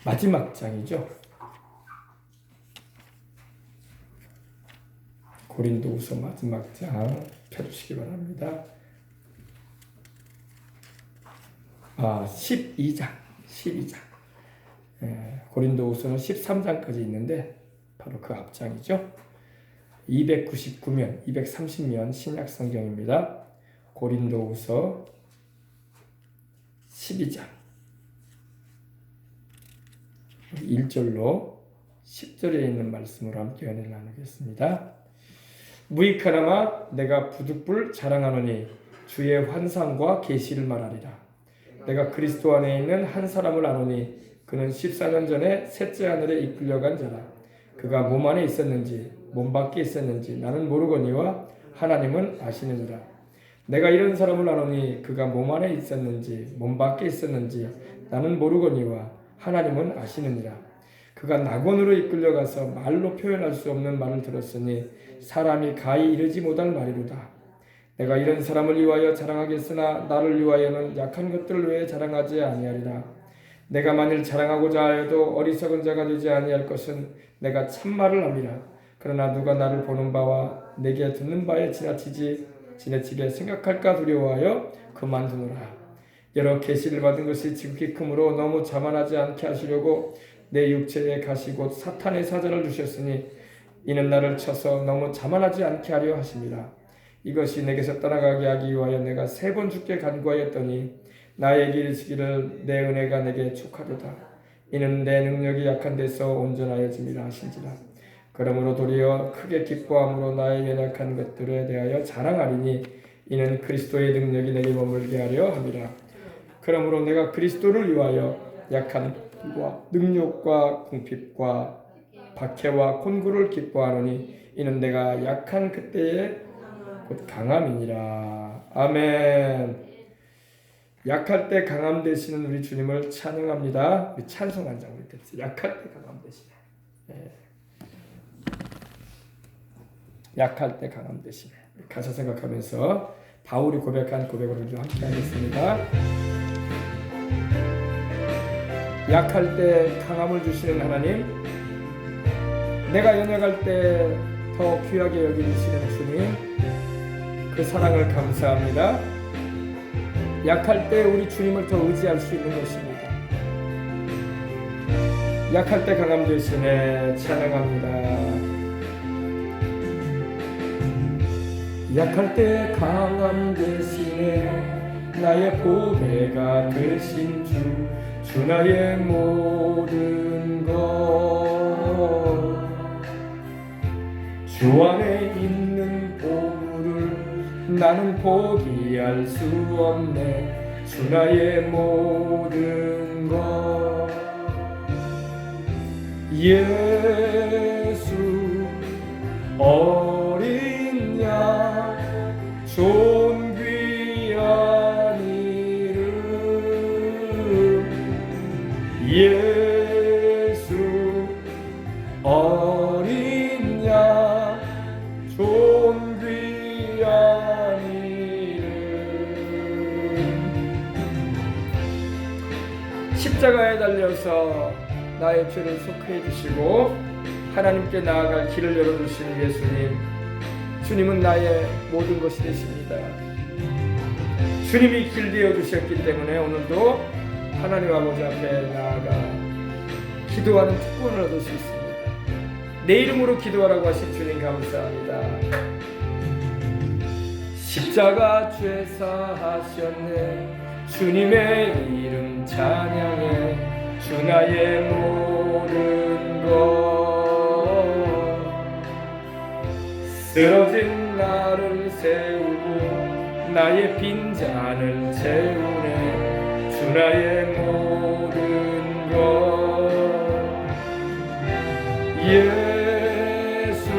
마지막 장이죠. 고린도후서 마지막 장 펴주시기 바랍니다. 12장. 고린도후서는 13장까지 있는데 바로 그 앞장이죠. 299면, 230면 신약 성경입니다. 고린도후서 12장 1절로 10절에 있는 말씀으로 함께 은혜를 나누겠습니다. 무익하나마 내가 부득불 자랑하노니 주의 환상과 계시를 말하리라. 내가 그리스도 안에 있는 한 사람을 아노니 그는 14년 전에 셋째 하늘에 이끌려간 자라. 그가 몸 안에 있었는지 몸 밖에 있었는지 나는 모르거니와 하나님은 아시느니라. 내가 이런 사람을 아노니 그가 몸 안에 있었는지 몸 밖에 있었는지 나는 모르거니와 하나님은 아시느니라. 그가 낙원으로 이끌려가서 말로 표현할 수 없는 말을 들었으니 사람이 가히 이르지 못할 말이로다. 내가 이런 사람을 위하여 자랑하겠으나 나를 위하여는 약한 것들을 외에 자랑하지 아니하리라. 내가 만일 자랑하고자 하여도 어리석은 자가 되지 아니할 것은 내가 참말을 함이라. 그러나 누가 나를 보는 바와 내게 듣는 바에 지나치게 생각할까 두려워하여 그만두노라. 여러 계시를 받은 것이 지극히 크므로 너무 자만하지 않게 하시려고 내 육체에 가시 곧 사탄의 사자를 주셨으니 이는 나를 쳐서 너무 자만하지 않게 하려 하심이라. 이것이 내게서 떠나가게 하기 위하여 내가 3번 주께 간구하였더니 나에게 이르시기를 내 은혜가 내게 족하도다. 이는 내 능력이 약한 데서 온전하여짐이라 하신지라. 그러므로 도리어 크게 기뻐함으로 나의 연약한 것들에 대하여 자랑하리니 이는 그리스도의 능력이 내게 머물게 하려 함이라. 그러므로 내가 그리스도를 위하여 약한 것과 능력과 궁핍과 박해와 곤고를 기뻐하노니 이는 내가 약한 그때에 곧 강함이니라. 아멘. 약할 때 강함 되시는 우리 주님을 찬양합니다. 우리 찬송 한 장 우리 됐어요. 약할 때 강함 되시네. 약할 때 강함 되시네. 가사 생각하면서 바울이 고백한 고백으로 좀 함께 하겠습니다. 약할 때 강함을 주시는 하나님, 내가 연약할 때 더 귀하게 여기시는 주님, 그 사랑을 감사합니다. 약할 때 우리 주님을 더 의지할 수 있는 것입니다. 약할 때 강함 되시네. 찬양합니다. 약할 때 강함 되시네. 나의 보배가 되신 주 나의 모든 것. 주 안에 있는 보물을 나는 포기할 수 없네. 주 나의 모든 것. 예수 어린 양 존귀한 이름. 예수 어린 양 존귀한 이름. 십자가에 달려서 나의 죄를 속해 주시고 하나님께 나아갈 길을 열어주신 예수님, 주님은 나의 모든 것이 되십니다. 주님이 길 되어 주셨기 때문에 오늘도 하나님 아버지 앞에 나아가 기도하는 특권을 얻을 수 있습니다. 내 이름으로 기도하라고 하신 주님 감사합니다. 십자가 죄사하셨네. 주님의 이름 찬양해. 주 나의 모든 것. 쓰러진 나를 세우고 나의 빈잔을 채우네. 주 나의 모든 것. 예수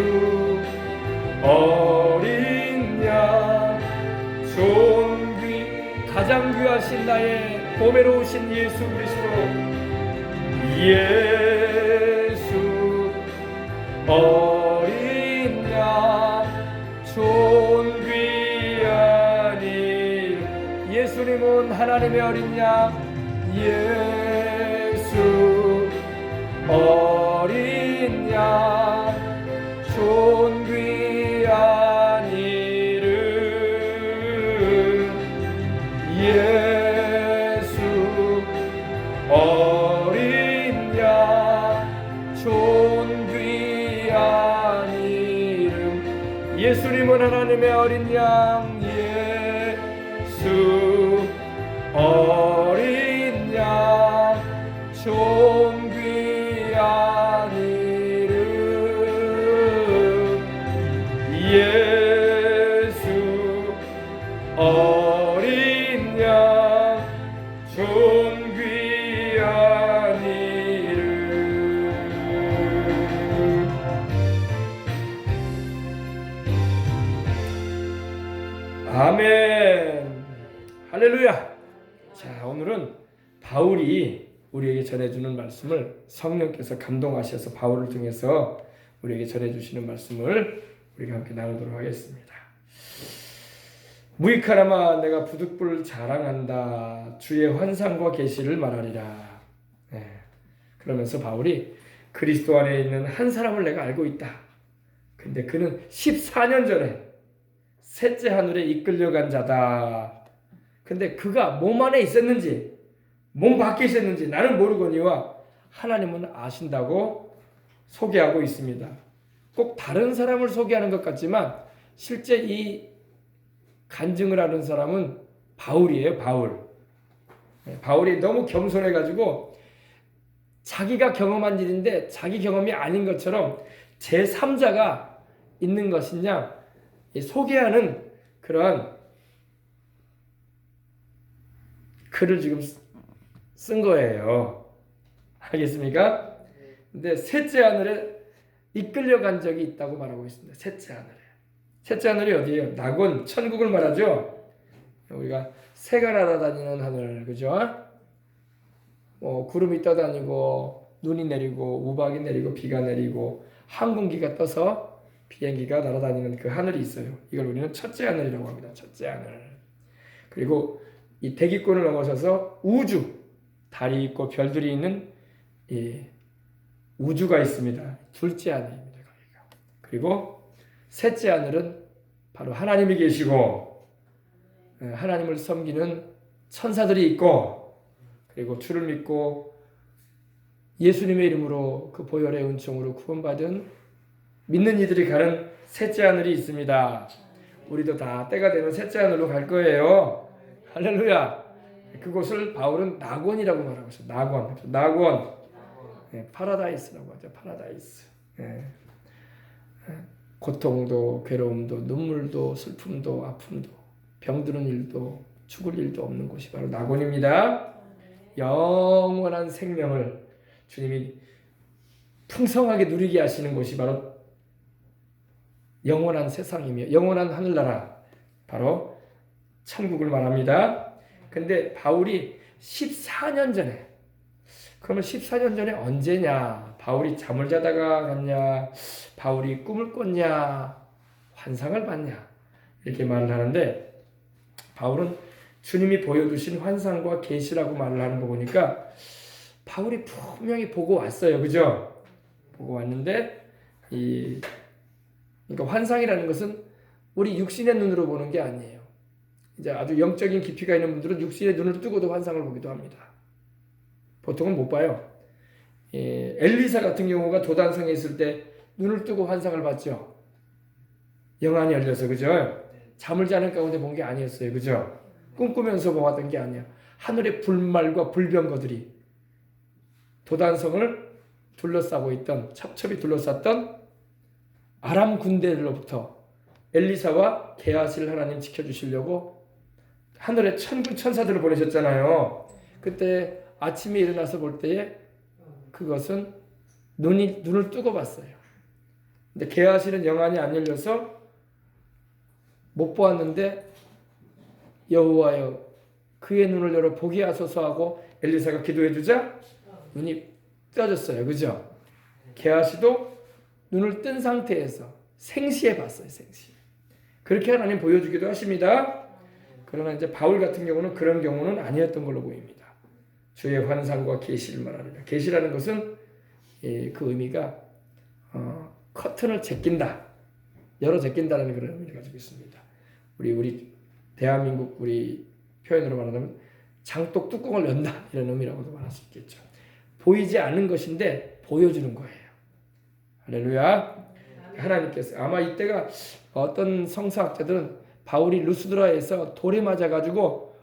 어린 양 가장 귀하신 나의 보배로우신 예수 그리스도. 예수 어린 양 존귀한 일. 예수님은 하나님의 어린 양. 예수 어린 양 존귀한 이름 예수님은 하나님의 어린 양 예수 어린 양 존귀한 이름 예수 어린 양 존귀한 이름 아멘 할렐루야. 자, 오늘은 바울이 우리에게 전해주는 말씀을 성령께서 감동하셔서 바울을 통해서 우리에게 전해주시는 말씀을 우리가 함께 나누도록 하겠습니다. 무익하나마 내가 부득불 자랑한다. 주의 환상과 계시를 말하리라. 그러면서 바울이 그리스도 안에 있는 한 사람을 내가 알고 있다. 근데 그는 14년 전에 셋째 하늘에 이끌려간 자다. 근데 그가 몸 안에 있었는지 몸 밖에 있었는지 나는 모르거니와 하나님은 아신다고 소개하고 있습니다. 꼭 다른 사람을 소개하는 것 같지만 실제 이 간증을 하는 사람은 바울이에요. 바울이 너무 겸손해가지고 자기가 경험한 일인데 자기 경험이 아닌 것처럼 제3자가 있는 것이냐 소개하는 그러한 글을 지금 쓴 거예요. 알겠습니까? 근데 셋째 하늘에 이끌려간 적이 있다고 말하고 있습니다. 셋째 하늘에. 셋째 하늘이 어디예요? 낙원, 천국을 말하죠. 우리가 새가 날아다니는 하늘, 그죠? 구름이 떠다니고 눈이 내리고 우박이 내리고 비가 내리고 항공기가 떠서 비행기가 날아다니는 그 하늘이 있어요. 이걸 우리는 첫째 하늘이라고 합니다. 첫째 하늘. 그리고 이 대기권을 넘어서서 우주, 달이 있고 별들이 있는 이 우주가 있습니다. 둘째 하늘입니다. 거기가. 그리고 셋째 하늘은 바로 하나님이 계시고 하나님을 섬기는 천사들이 있고 그리고 주를 믿고 예수님의 이름으로 그 보혈의 은총으로 구원받은 믿는 이들이 가는 셋째 하늘이 있습니다. 우리도 다 때가 되면 셋째 하늘로 갈 거예요. 할렐루야. 그곳을 바울은 낙원이라고 말하고 있어요. 낙원. 파라다이스라고 하죠. 파라다이스. 고통도 괴로움도 눈물도 슬픔도 아픔도 병드는 일도 죽을 일도 없는 곳이 바로 낙원입니다. 영원한 생명을 주님이 풍성하게 누리게 하시는 곳이 바로 영원한 세상이며 영원한 하늘나라 바로 천국을 말합니다. 근데 바울이 14년 전에 그러면 14년 전에 언제냐? 바울이 잠을 자다가 갔냐? 바울이 꿈을 꿨냐? 환상을 봤냐? 이렇게 말을 하는데 바울은 주님이 보여주신 환상과 계시라고 말을 하는 거 보니까 바울이 분명히 보고 왔어요. 그죠? 보고 왔는데 그러니까 환상이라는 것은 우리 육신의 눈으로 보는 게 아니에요. 이제 아주 영적인 깊이가 있는 분들은 육신의 눈을 뜨고도 환상을 보기도 합니다. 보통은 못 봐요. 엘리사 같은 경우가 도단성에 있을 때 눈을 뜨고 환상을 봤죠. 영안이 열려서 그죠? 잠을 자는 가운데 본 게 아니었어요. 그죠? 꿈꾸면서 보았던 게 아니야. 하늘의 불말과 불병거들이 도단성을 둘러싸고 있던 첩첩이 둘러쌌던 아람 군대로부터 엘리사와 게하시를 하나님 지켜주시려고 하늘에 천군 천사들을 보내셨잖아요. 그때 아침에 일어나서 볼 때에 그것은 눈을 뜨고 봤어요. 근데 게하시는 영안이 안 열려서 못 보았는데 여호와여 그의 눈을 열어 보게 하소서 하고 엘리사가 기도해 주자 눈이 떠졌어요. 그죠? 게하시도 눈을 뜬 상태에서 생시에 봤어요. 생시. 그렇게 하나님 보여주기도 하십니다. 그러나 이제 바울 같은 경우는 그런 경우는 아니었던 걸로 보입니다. 주의 환상과 계시를 말하느냐. 계시라는 것은 그 의미가 커튼을 제낀다, 열어 제낀다라는 그런 의미를 가지고 있습니다. 우리 대한민국 우리 표현으로 말하자면 장독 뚜껑을 연다 이런 의미라고도 말할 수 있겠죠. 보이지 않는 것인데 보여주는 거예요. 할렐루야. 하나님께서 아마 이때가 어떤 성서학자들은 바울이 루스드라에서 돌에 맞아가지고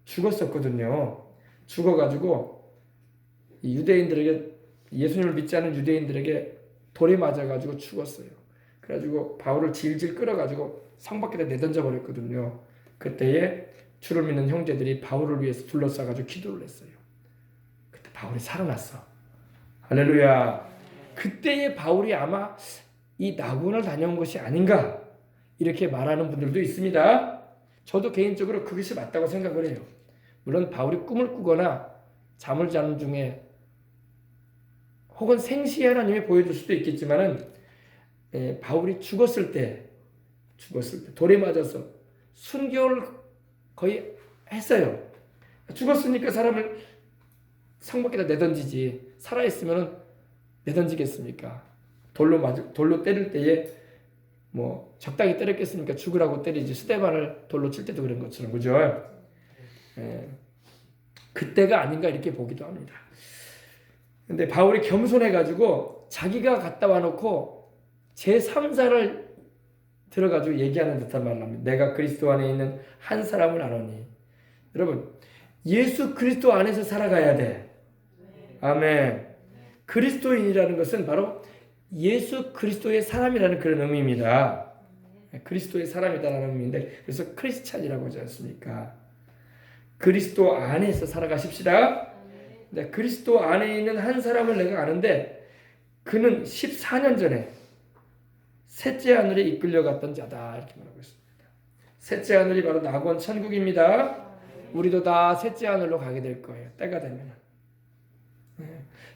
죽었었거든요. 죽어가지고 이 유대인들에게, 예수님을 믿지 않은 유대인들에게 돌에 맞아가지고 죽었어요. 그래가지고 바울을 질질 끌어가지고 성 밖에다 내던져 버렸거든요. 그때에 주를 믿는 형제들이 바울을 위해서 둘러싸가지고 기도를 했어요. 그때 바울이 살아났어. 할렐루야. 그때의 바울이 아마 이 낙원을 다녀온 것이 아닌가 이렇게 말하는 분들도 있습니다. 저도 개인적으로 그것이 맞다고 생각을 해요. 물론 바울이 꿈을 꾸거나 잠을 자는 중에 혹은 생시에 하나님이 보여줄 수도 있겠지만은 바울이 죽었을 때 돌에 맞아서 순교를 거의 했어요. 죽었으니까 사람을 성 밖에다 내던지지, 살아있으면 내던지겠습니까? 돌로 때릴 때에 뭐 적당히 때렸겠습니까? 죽으라고 때리지. 스데반을 돌로 칠 때도 그런 것처럼, 그죠? 그때가 아닌가 이렇게 보기도 합니다. 근데 바울이 겸손해가지고 자기가 갔다 와놓고 제3자를 들어가지고 얘기하는 듯한 말을 합니다. 내가 그리스도 안에 있는 한 사람을 아노니. 여러분, 예수 그리스도 안에서 살아가야 돼. 아멘. 그리스도인이라는 것은 바로 예수 그리스도의 사람이라는 그런 의미입니다. 그리스도의 사람이다라는 의미인데, 그래서 크리스찬이라고 하지 않습니까? 그리스도 안에서 살아가십시다. 네, 그리스도 안에 있는 한 사람을 내가 아는데 그는 14년 전에 셋째 하늘에 이끌려갔던 자다 이렇게 말하고 있습니다. 셋째 하늘이 바로 낙원 천국입니다. 우리도 다 셋째 하늘로 가게 될 거예요. 때가 되면.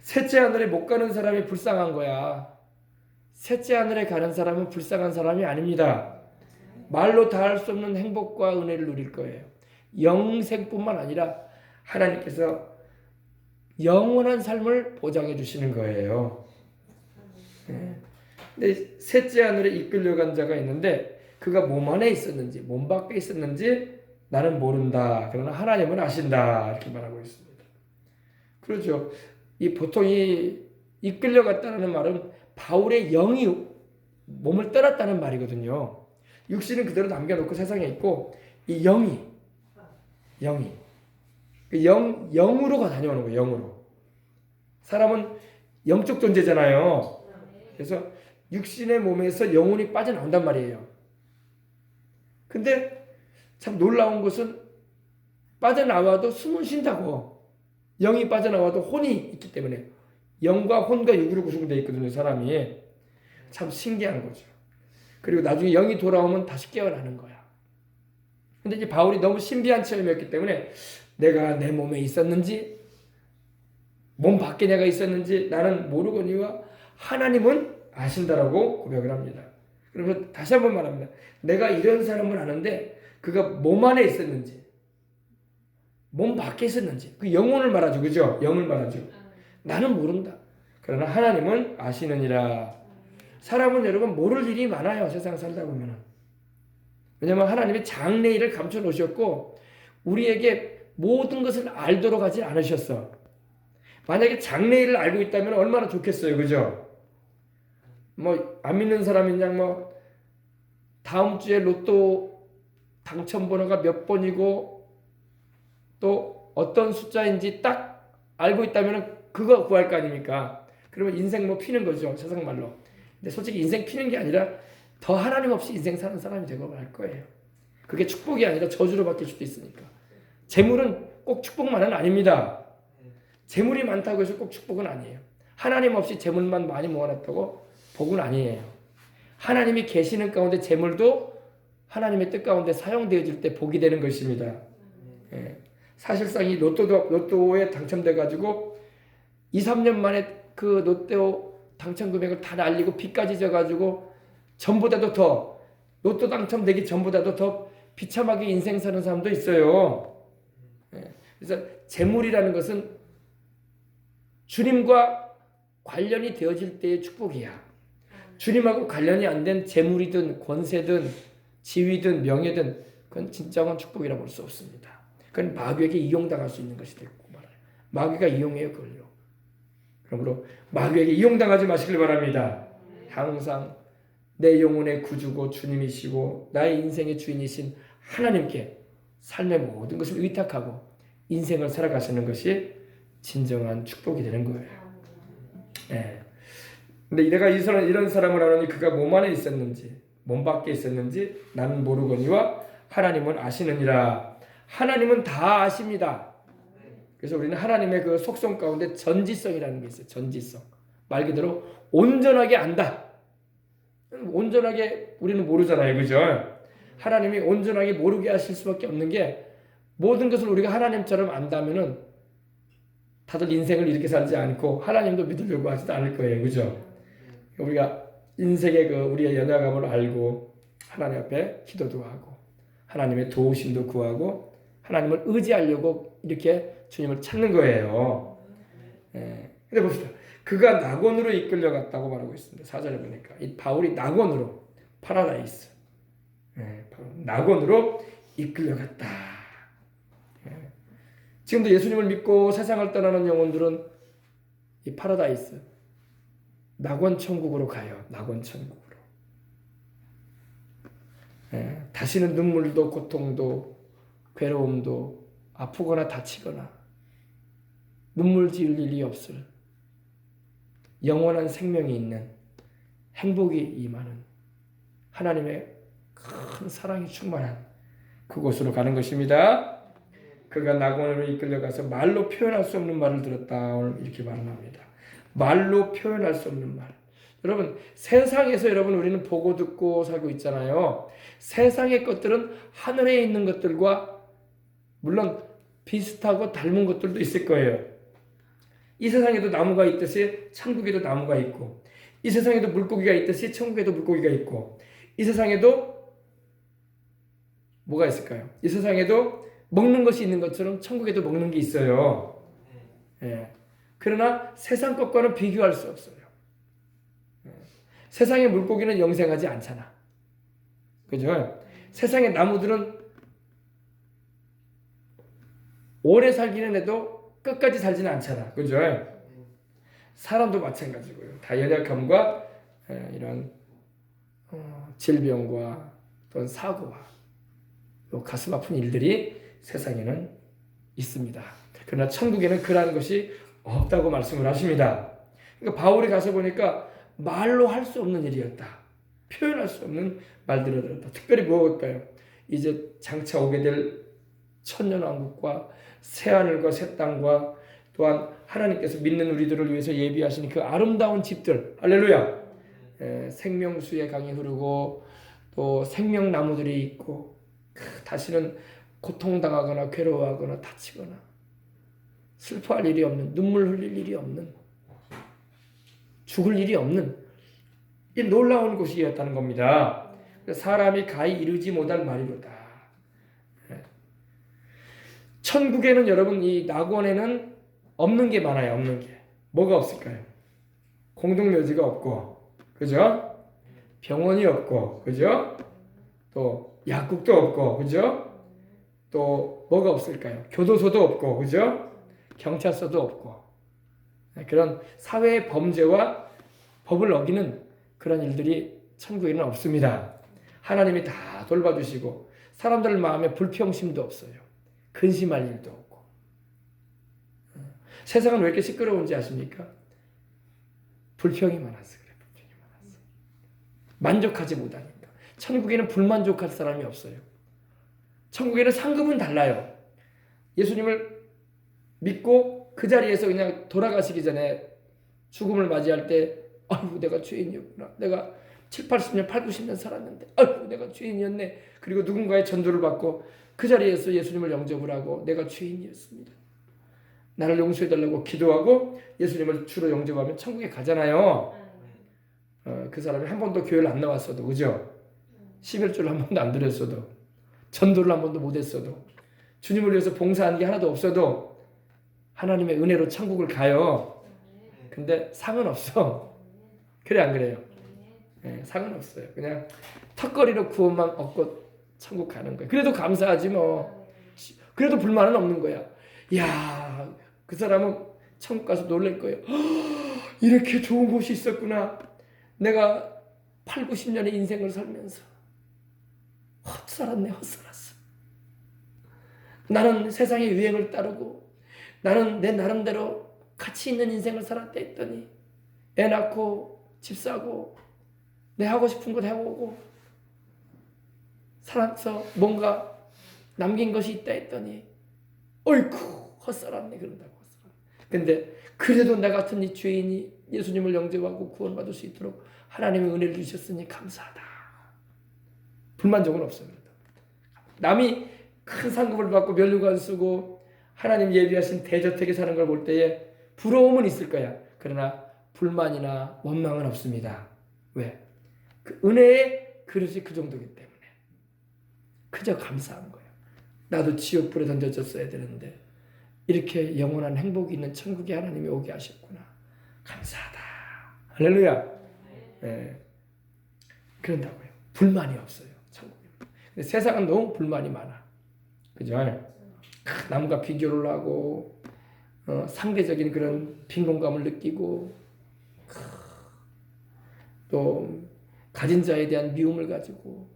셋째 하늘에 못 가는 사람이 불쌍한 거야. 셋째 하늘에 가는 사람은 불쌍한 사람이 아닙니다. 말로 다 할 수 없는 행복과 은혜를 누릴 거예요. 영생뿐만 아니라 하나님께서 영원한 삶을 보장해 주시는 거예요. 근데 셋째 하늘에 이끌려간 자가 있는데 그가 몸 안에 있었는지 몸 밖에 있었는지 나는 모른다. 그러나 하나님은 아신다. 이렇게 말하고 있습니다. 그렇죠. 보통 이끌려갔다는 말은 바울의 영이 몸을 떠났다는 말이거든요. 육신은 그대로 남겨놓고 세상에 있고 이 영이 영으로 다녀오는 거예요. 영으로. 사람은 영적 존재잖아요. 그래서 육신의 몸에서 영혼이 빠져나온단 말이에요. 근데 참 놀라운 것은 빠져나와도 숨은 쉰다고. 영이 빠져나와도 혼이 있기 때문에 영과 혼과 육으로 구성되어 있거든요. 사람이. 참 신기한 거죠. 그리고 나중에 영이 돌아오면 다시 깨어나는 거야. 근데 이제 바울이 너무 신비한 체험이었기 때문에 내가 내 몸에 있었는지 몸 밖에 내가 있었는지 나는 모르거니와 하나님은 아신다라고 고백을 합니다. 그러면서 다시 한번 말합니다. 내가 이런 사람을 아는데 그가 몸 안에 있었는지 몸 밖에 있었는지 그 영혼을 말하죠. 그죠? 영을 말하죠. 나는 모른다. 그러나 하나님은 아시느니라. 사람은 여러분 모를 일이 많아요. 세상 살다 보면. 왜냐하면 하나님이 장래일을 감춰 놓으셨고 우리에게 모든 것을 알도록 하지 않으셨어. 만약에 장래일을 알고 있다면 얼마나 좋겠어요. 그죠? 뭐 안 믿는 사람이냐 다음 주에 로또 당첨 번호가 몇 번이고 또 어떤 숫자인지 딱 알고 있다면 그거 구할 거 아닙니까? 그러면 인생 피는 거죠. 세상 말로. 근데 솔직히 인생 피는 게 아니라 더 하나님 없이 인생 사는 사람이 되고 말 거예요. 그게 축복이 아니라 저주로 바뀔 수도 있으니까. 재물은 꼭 축복만은 아닙니다. 재물이 많다고 해서 꼭 축복은 아니에요. 하나님 없이 재물만 많이 모아놨다고 복은 아니에요. 하나님이 계시는 가운데 재물도 하나님의 뜻 가운데 사용되어질 때 복이 되는 것입니다. 사실상 이 로또에 당첨돼가지고 2, 3년 만에 그 로또 당첨 금액을 다 날리고 빚까지 져가지고 전보다도 더 로또 당첨되기 전보다도 더 비참하게 인생 사는 사람도 있어요. 그래서 재물이라는 것은 주님과 관련이 되어질 때의 축복이야. 주님하고 관련이 안 된 재물이든 권세든 지위든 명예든 그건 진정한 축복이라고 볼 수 없습니다. 그건 마귀에게 이용당할 수 있는 것이 되고 말아요. 마귀가 이용해요 그걸요. 그러므로 마귀에게 이용당하지 마시길 바랍니다. 항상 내 영혼의 구주고 주님이시고 나의 인생의 주인이신 하나님께 삶의 모든 것을 의탁하고 인생을 살아가시는 것이 진정한 축복이 되는 거예요. 네. 근데 내가 이런 사람을 아노니 그가 몸 안에 있었는지 몸 밖에 있었는지 나는 모르거니와 하나님은 아시느니라. 하나님은 다 아십니다. 그래서 우리는 하나님의 그 속성 가운데 전지성이라는 게 있어요. 전지성. 말 그대로 온전하게 안다. 온전하게 우리는 모르잖아요. 그죠? 하나님이 온전하게 모르게 하실 수밖에 없는 게 모든 것을 우리가 하나님처럼 안다면은 다들 인생을 이렇게 살지 않고 하나님도 믿으려고 하지도 않을 거예요. 그죠? 우리가 인생의 그 우리의 연약함을 알고 하나님 앞에 기도도 하고 하나님의 도우심도 구하고 하나님을 의지하려고 이렇게 주님을 찾는 거예요. 근데 봅시다. 그가 낙원으로 이끌려갔다고 말하고 있습니다. 4절에 보니까 이 바울이 낙원으로 파라다이스 낙원으로 이끌려갔다. 지금도 예수님을 믿고 세상을 떠나는 영혼들은 이 파라다이스 낙원 천국으로 가요. 낙원 천국으로. 다시는 눈물도 고통도 괴로움도 아프거나 다치거나 눈물 지을 일이 없을 영원한 생명이 있는 행복이 임하는 하나님의 큰 사랑이 충만한 그곳으로 가는 것입니다. 그가 낙원으로 이끌려가서 말로 표현할 수 없는 말을 들었다. 오늘 이렇게 말합니다. 말로 표현할 수 없는 말. 여러분 세상에서 여러분 우리는 보고 듣고 살고 있잖아요. 세상의 것들은 하늘에 있는 것들과 물론 비슷하고 닮은 것들도 있을 거예요. 이 세상에도 나무가 있듯이 천국에도 나무가 있고 이 세상에도 물고기가 있듯이 천국에도 물고기가 있고 이 세상에도 뭐가 있을까요? 이 세상에도 먹는 것이 있는 것처럼 천국에도 먹는 게 있어요. 그러나 세상 것과는 비교할 수 없어요. 세상의 물고기는 영생하지 않잖아. 그죠? 세상의 나무들은 오래 살기는 해도 끝까지 살지는 않잖아. 그죠? 사람도 마찬가지고요. 다 연약함과 이런 질병과 또는 사고와 또 가슴 아픈 일들이 세상에는 있습니다. 그러나 천국에는 그러한 것이 없다고 말씀을 하십니다. 그러니까 바울이 가서 보니까 말로 할 수 없는 일이었다. 표현할 수 없는 말들을 들었다. 특별히 무엇일까요? 이제 장차 오게 될 천년왕국과 새하늘과 새 땅과 또한 하나님께서 믿는 우리들을 위해서 예비하신 그 아름다운 집들, 할렐루야. 생명수의 강이 흐르고 또 생명나무들이 있고 다시는 고통당하거나 괴로워하거나 다치거나 슬퍼할 일이 없는, 눈물 흘릴 일이 없는, 죽을 일이 없는 이 놀라운 곳이었다는 겁니다. 사람이 가히 이루지 못할 말이로다. 천국에는 여러분 이 낙원에는 없는 게 많아요. 없는 게. 뭐가 없을까요? 공동묘지가 없고, 그죠? 병원이 없고, 그죠? 또 약국도 없고, 그죠? 또 뭐가 없을까요? 교도소도 없고, 그죠? 경찰서도 없고. 그런 사회의 범죄와 법을 어기는 그런 일들이 천국에는 없습니다. 하나님이 다 돌봐주시고 사람들 마음에 불평심도 없어요. 근심할 일도 없고. 세상은 왜 이렇게 시끄러운지 아십니까? 불평이 많아서 그래. 불평이 많아서. 만족하지 못하니까. 천국에는 불만족할 사람이 없어요. 천국에는 상급은 달라요. 예수님을 믿고 그 자리에서 그냥 돌아가시기 전에 죽음을 맞이할 때 아이고 내가 죄인이었구나. 내가 7, 80년, 8, 90년 살았는데 아이고 내가 죄인이었네. 그리고 누군가의 전도를 받고 그 자리에서 예수님을 영접을 하고 내가 죄인이었습니다. 나를 용서해달라고 기도하고 예수님을 주로 영접하면 천국에 가잖아요. 그 사람이 한 번도 교회를 안 나왔어도 그죠? 11조를 한 번도 안 드렸어도 전도를 한 번도 못했어도 주님을 위해서 봉사한 게 하나도 없어도 하나님의 은혜로 천국을 가요. 근데 상은 없어. 그래 안 그래요? 상은 없어요. 그냥 턱걸이로 구원만 얻고 천국 가는 거예요. 그래도 감사하지 뭐. 그래도 불만은 없는 거야. 이야, 그 사람은 천국 가서 놀랄 거예요. 이렇게 좋은 곳이 있었구나. 내가 8, 90년의 인생을 살면서 헛살았네, 헛살았어. 나는 세상의 유행을 따르고 나는 내 나름대로 가치 있는 인생을 살았다 했더니 애 낳고 집 사고 내 하고 싶은 것 해보고 살아서 뭔가 남긴 것이 있다 했더니 어이쿠 헛살았네 그런다고. 근데 그래도 나 같은 이 죄인이 예수님을 영접하고 구원받을 수 있도록 하나님의 은혜를 주셨으니 감사하다. 불만족은 없습니다. 남이 큰 상급을 받고 면류관 쓰고 하나님 예비하신 대저택에 사는 걸 볼 때에 부러움은 있을 거야. 그러나 불만이나 원망은 없습니다. 왜? 그 은혜의 그릇이 그 정도기 때문에 그저 감사한 거예요. 나도 지옥불에 던져졌어야 되는데 이렇게 영원한 행복이 있는 천국에 하나님이 오게 하셨구나. 감사하다. 할렐루야. 네. 그런다고요. 불만이 없어요. 천국에. 근데 세상은 너무 불만이 많아. 그죠? 남과 비교를 하고 상대적인 그런 빈곤감을 느끼고 또 가진 자에 대한 미움을 가지고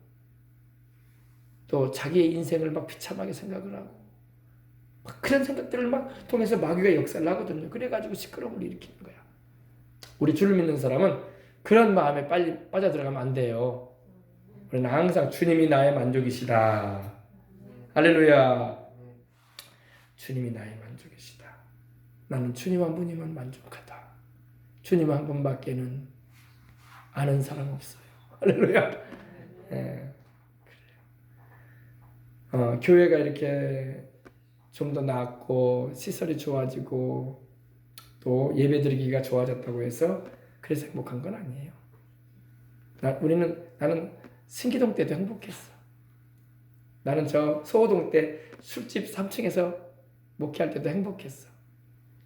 또 자기의 인생을 막 비참하게 생각을 하고 막 그런 생각들을 막 통해서 마귀가 역사를 하거든요. 그래가지고 시끄러움을 일으키는 거야. 우리 주를 믿는 사람은 그런 마음에 빨리 빠져들어가면 안 돼요. 우리는 항상 주님이 나의 만족이시다. 할렐루야. 주님이 나의 만족이시다. 나는 주님 한 분이면 만족하다. 주님 한 분밖에는 아는 사람 없어요. 할렐루야. 네. 그래요. 교회가 이렇게 좀 더 나았고 시설이 좋아지고 또 예배드리기가 좋아졌다고 해서 그래서 행복한 건 아니에요. 나는 신기동 때도 행복했어. 나는 저 소호동 때 술집 3층에서 목회할 때도 행복했어.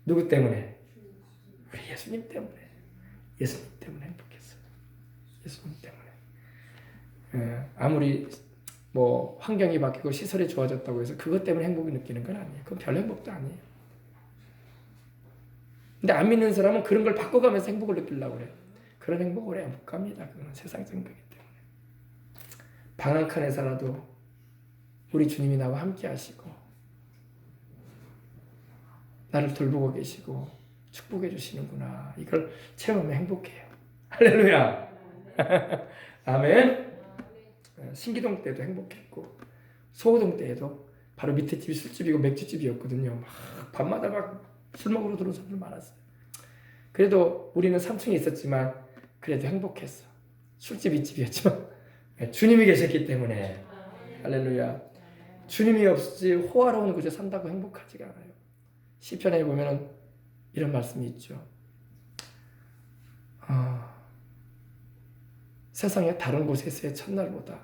누구 때문에? 우리 예수님 때문에. 예수님 때문에 행복했어요. 예수님 때문에. 아무리 뭐 환경이 바뀌고 시설이 좋아졌다고 해서 그것 때문에 행복을 느끼는 건 아니에요. 그건 별 행복도 아니에요. 근데 안 믿는 사람은 그런 걸 바꿔가면서 행복을 느끼려고 그래요. 그런 행복을 오래 못 갑니다. 그건 세상적인 거기 때문에. 방 한 칸에 살아도 우리 주님이 나와 함께 하시고 나를 돌보고 계시고 축복해 주시는구나. 이걸 체험하면 행복해요. 할렐루야. 아멘. 신기동 때도 행복했고 소호동 때에도 바로 밑에 집이 술집이고 맥주집이었거든요. 막 밤마다 막 술 먹으러 들어온 사람들 많았어요. 그래도 우리는 3층에 있었지만 그래도 행복했어. 술집 이집이었지만 주님이 계셨기 때문에. 할렐루야. 주님이 없이 호화로운 곳에 산다고 행복하지가 않아요. 시편에 보면 이런 말씀이 있죠. 세상의 다른 곳에서의 첫날보다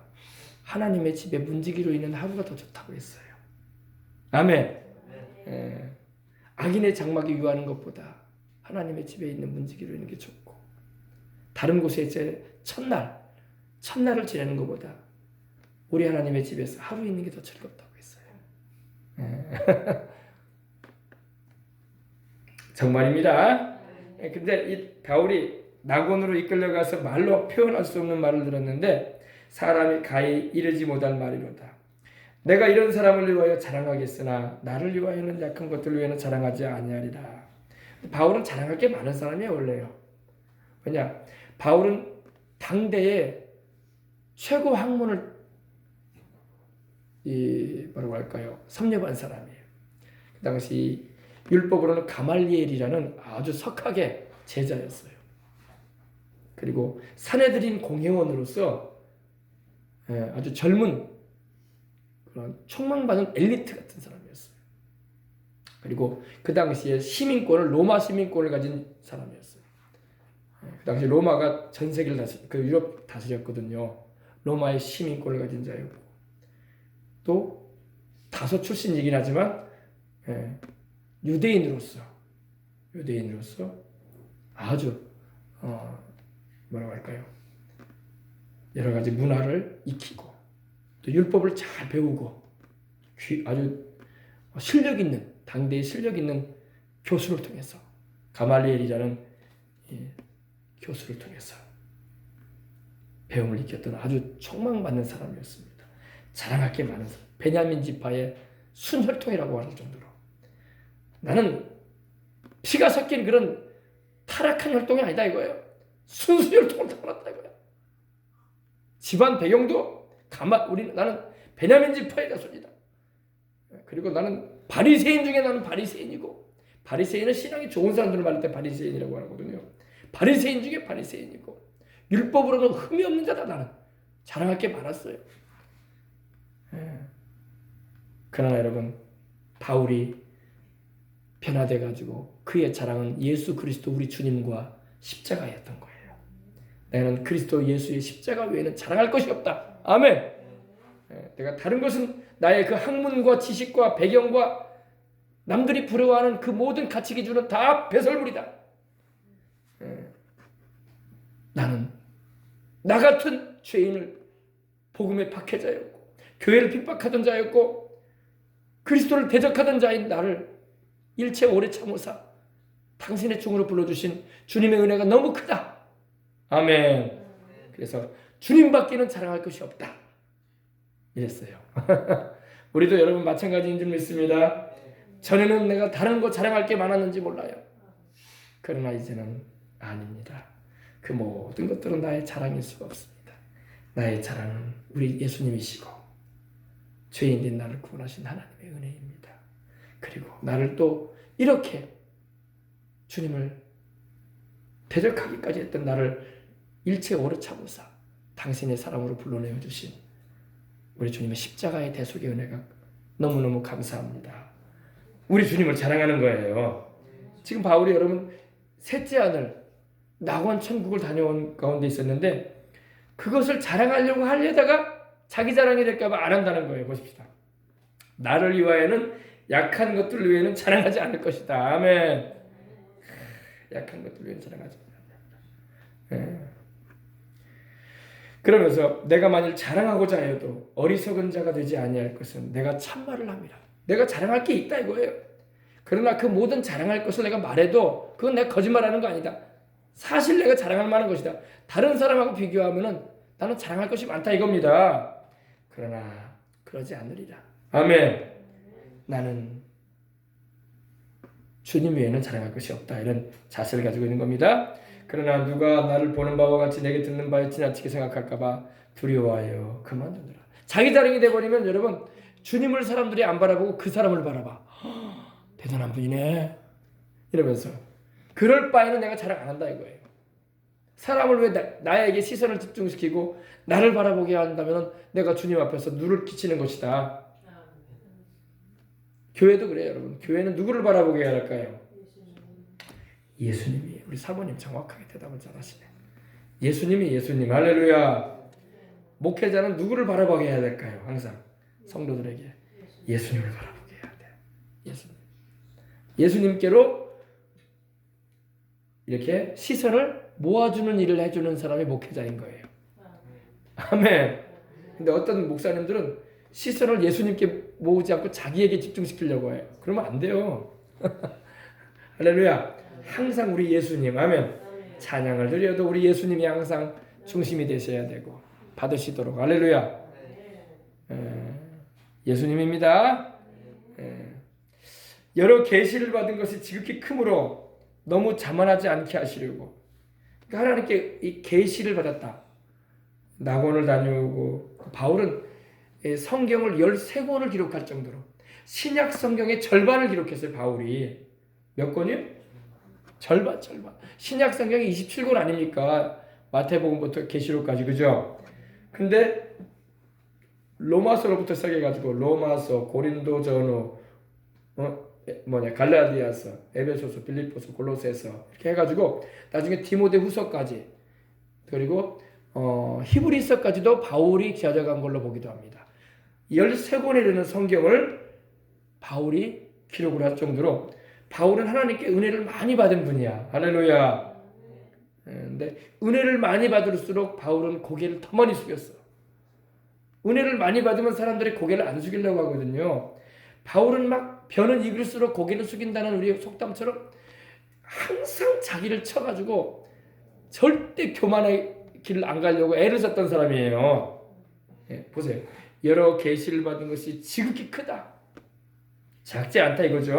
하나님의 집에 문지기로 있는 하루가 더 좋다고 했어요. 아멘. 악인의 장막에 유하는 것보다 하나님의 집에 있는 문지기로 있는 게 좋고 다른 곳에 이제 첫날을 지내는 것보다 우리 하나님의 집에서 하루 있는 게 더 즐겁다고 했어요. 정말입니다. 근데 이 바울이 낙원으로 이끌려가서 말로 표현할 수 없는 말을 들었는데 사람이 가히 이르지 못할 말이로다. 내가 이런 사람을 위하여 자랑하겠으나 나를 위하여는 약한 것들 위에는 자랑하지 아니하리라. 바울은 자랑할 게 많은 사람이에요 원래요. 왜냐? 바울은 당대의 최고 학문을 뭐라고 할까요? 섭렵한 사람이에요. 그 당시 율법으로는 가말리엘이라는 아주 석학의 제자였어요. 그리고 사내들인 공회원으로서 아주 젊은 그런 촉망받은 엘리트 같은 사람이었어요. 그리고 그 당시에 로마 시민권을 가진 사람이었어요. 그 당시 로마가 전 세계를 유럽 다스렸거든요. 로마의 시민권을 가진 자였고 또 다소 출신이긴 하지만 유대인으로서 아주 뭐라고 할까요? 여러 가지 문화를 익히고 또 율법을 잘 배우고 아주 당대의 실력 있는 교수를 통해서 가말리엘이라는 교수를 통해서 배움을 익혔던 아주 촉망받는 사람이었습니다. 자랑할 게 많은 사람. 베냐민 지파의 순혈통이라고 할 정도로. 나는 피가 섞인 그런 타락한 혈통이 아니다 이거예요. 순수 혈통을 타고났다 이거야. 집안 배경도 나는 베냐민 지파의 자손이다. 그리고 나는 바리새인 중에 나는 바리새인이고, 바리새인은 신앙이 좋은 사람들을 말할 때 바리새인이라고 하거든요. 바리새인 중에 바리새인이고, 율법으로는 흠이 없는 자다. 나는 자랑할 게 많았어요. 그러나 여러분, 바울이 변화돼 가지고 그의 자랑은 예수 그리스도 우리 주님과 십자가였던 거예요. 나는 그리스도 예수의 십자가 외에는 자랑할 것이 없다. 아멘. 내가 다른 것은 나의 그 학문과 지식과 배경과 남들이 부러워하는 그 모든 가치 기준은 다 배설물이다. 나는 나 같은 죄인을 복음의 박해자였고, 교회를 핍박하던 자였고, 그리스도를 대적하던 자인 나를 일체 오래 참으사 당신의 종으로 불러주신 주님의 은혜가 너무 크다. 아멘. 그래서 주님밖에는 자랑할 것이 없다. 이랬어요. 우리도 여러분 마찬가지인 줄 믿습니다. 전에는 내가 다른 거 자랑할 게 많았는지 몰라요. 그러나 이제는 아닙니다. 그 모든 것들은 나의 자랑일 수가 없습니다. 나의 자랑은 우리 예수님이시고 죄인된 나를 구원하신 하나님의 은혜입니다. 그리고 나를 또 이렇게 주님을 대적하기까지 했던 나를 일체 오래 참으사 당신의 사랑으로 불러내어 주신 우리 주님의 십자가의 대속의 은혜가 너무너무 감사합니다. 우리 주님을 자랑하는 거예요. 지금 바울이 여러분 셋째 아들 낙원 천국을 다녀온 가운데 있었는데 그것을 자랑하려고 하려다가 자기 자랑이 될까 봐 안 한다는 거예요. 보십시다. 나를 위하여는 약한 것들 외에는 자랑하지 않을 것이다. 아멘. 약한 것들 외에는 자랑하지 않는다. 그러면서 내가 만일 자랑하고자 해도 어리석은 자가 되지 아니할 것은 내가 참말을 합니다. 내가 자랑할 게 있다 이거예요. 그러나 그 모든 자랑할 것을 내가 말해도 그건 내가 거짓말하는 거 아니다. 사실 내가 자랑할 만한 것이다. 다른 사람하고 비교하면은 나는 자랑할 것이 많다 이겁니다. 그러나 그러지 않으리라. 아멘. 나는 주님 외에는 자랑할 것이 없다. 이런 자세를 가지고 있는 겁니다. 그러나 누가 나를 보는 바와 같이 내게 듣는 바에 지나치게 생각할까 봐 두려워하여 그만두더라. 자기 자랑이 돼버리면 여러분 주님을 사람들이 안 바라보고 그 사람을 바라봐. 대단한 분이네 이러면서 그럴 바에는 내가 자랑 안 한다 이거예요. 사람을 왜 나에게 시선을 집중시키고 나를 바라보게 한다면 내가 주님 앞에서 누를 끼치는 것이다. 교회도 그래요 여러분. 교회는 누구를 바라보게 해야 할까요? 예수님이. 우리 사모님 정확하게 대답을 잘하시네. 예수님이 예수님. 할렐루야. 목회자는 누구를 바라보게 해야 될까요? 항상 성도들에게 예수님을 바라보게 해야 돼요. 예수님. 예수님께로 이렇게 시선을 모아주는 일을 해주는 사람이 목회자인 거예요. 아멘. 근데 어떤 목사님들은 시선을 예수님께 모으지 않고 자기에게 집중시키려고 해요. 그러면 안 돼요. 할렐루야. 항상 우리 예수님. 아멘. 찬양을 드려도 우리 예수님이 항상 중심이 되셔야 되고 받으시도록. 할렐루야. 예수님입니다. 여러 계시를 받은 것이 지극히 크므로 너무 자만하지 않게 하시려고. 그러니까 하나님께 이 계시를 받았다. 낙원을 다녀오고 바울은 성경을 13권을 기록할 정도로 신약 성경의 절반을 기록했어요. 바울이. 몇 권이요? 절반. 신약 성경이 27권 아닙니까? 마태복음부터 계시록까지. 그죠? 근데 로마서로부터 시작해가지고 로마서, 고린도전서, 갈라디아서, 에베소서, 빌립보서, 골로새서 이렇게 해가지고 나중에 디모데후서까지 그리고 히브리서까지도 바울이 가져간 걸로 보기도 합니다. 13권에 이르는 성경을 바울이 기록을 할 정도로 바울은 하나님께 은혜를 많이 받은 분이야. 할렐루야. 근데 은혜를 많이 받을수록 바울은 고개를 더 많이 숙였어. 은혜를 많이 받으면 사람들이 고개를 안 숙이려고 하거든요. 바울은 막 변은 익을수록 고개를 숙인다는 우리 속담처럼 항상 자기를 쳐가지고 절대 교만의 길을 안 가려고 애를 썼던 사람이에요. 예, 보세요. 여러 계시를 받은 것이 지극히 크다. 작지 않다 이거죠.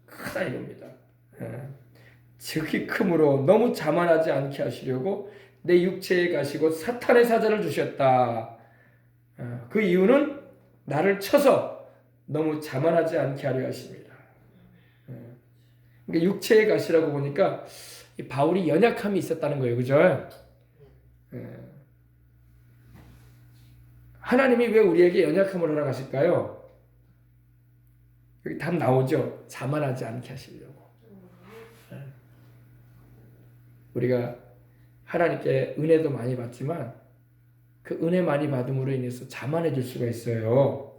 크다 이겁니다. 예, 지극히 크므로 너무 자만하지 않게 하시려고 내 육체에 가시고 사탄의 사자를 주셨다. 그 이유는 나를 쳐서 너무 자만하지 않게 하려 하십니다. 그러니까 육체에 가시라고 보니까 바울이 연약함이 있었다는 거예요. 그죠? 하나님이 왜 우리에게 연약함을 허락하실까요? 여기 답 나오죠. 자만하지 않게 하시려고. 우리가 하나님께 은혜도 많이 받지만 그 은혜 많이 받음으로 인해서 자만해질 수가 있어요.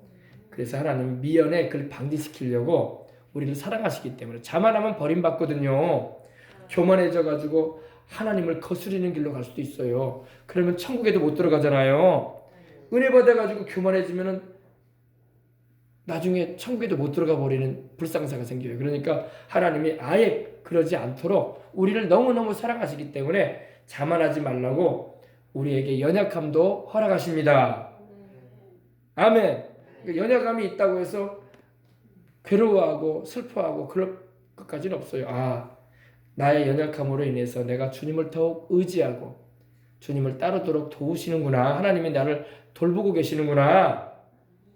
그래서 하나님은 미연에 그를 방지시키려고 우리를 사랑하시기 때문에 자만하면 버림받거든요. 교만해져 가지고 하나님을 거스르는 길로 갈 수도 있어요. 그러면 천국에도 못 들어가잖아요. 은혜 받아 가지고 교만해지면은 나중에 천국에도 못 들어가 버리는 불상사가 생겨요. 그러니까 하나님이 아예 그러지 않도록 우리를 너무너무 사랑하시기 때문에 자만하지 말라고 우리에게 연약함도 허락하십니다. 아멘. 연약함이 있다고 해서 괴로워하고 슬퍼하고 그럴 것까지는 없어요. 나의 연약함으로 인해서 내가 주님을 더욱 의지하고 주님을 따르도록 도우시는구나. 하나님이 나를 돌보고 계시는구나.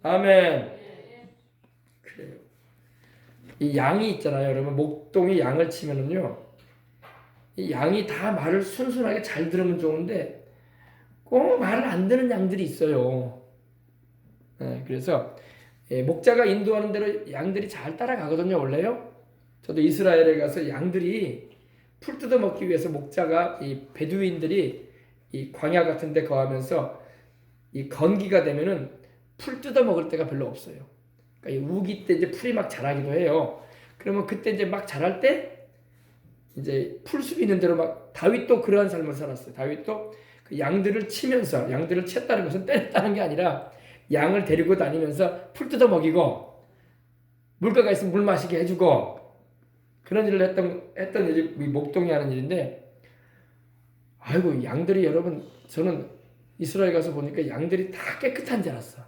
아멘. 그래요. 이 양이 있잖아요. 여러분 목동이 양을 치면은요. 이 양이 다 말을 순순하게 잘 들으면 좋은데 꼭 말을 안 듣는 양들이 있어요. 그래서 목자가 인도하는 대로 양들이 잘 따라가거든요. 원래요. 저도 이스라엘에 가서 양들이 풀 뜯어 먹기 위해서 목자가 이 베두인들이 이 광야 같은 데 거하면서 이 건기가 되면은 풀 뜯어 먹을 데가 별로 없어요. 그러니까 이 우기 때 이제 풀이 막 자라기도 해요. 그러면 그때 이제 막 자랄 때 이제 풀숲이 있는 대로 막 다윗도 그러한 삶을 살았어요. 다윗도 그 양들을 치면서 양들을 쳤다는 것은 때렸다는 게 아니라 양을 데리고 다니면서 풀 뜯어 먹이고 물가가 있으면 물 마시게 해주고 그런 일을 했던 일이 목동이 하는 일인데 아이고 양들이 여러분 저는 이스라엘 가서 보니까 양들이 다 깨끗한 줄 알았어.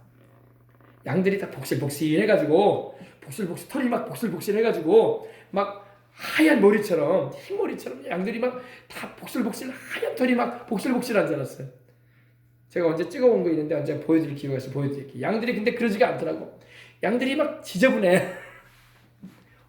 양들이 다 복실복실해가지고 복실복실 털이 막 복실복실해가지고 막 하얀 머리처럼 흰머리처럼 양들이 막 다 복실복실 하얀 털이 막 복실복실한 줄 알았어요. 제가 언제 찍어본 거 있는데 언제 보여드릴 기회가 있어요. 보여드릴게요. 양들이 근데 그러지가 않더라고. 양들이 막 지저분해.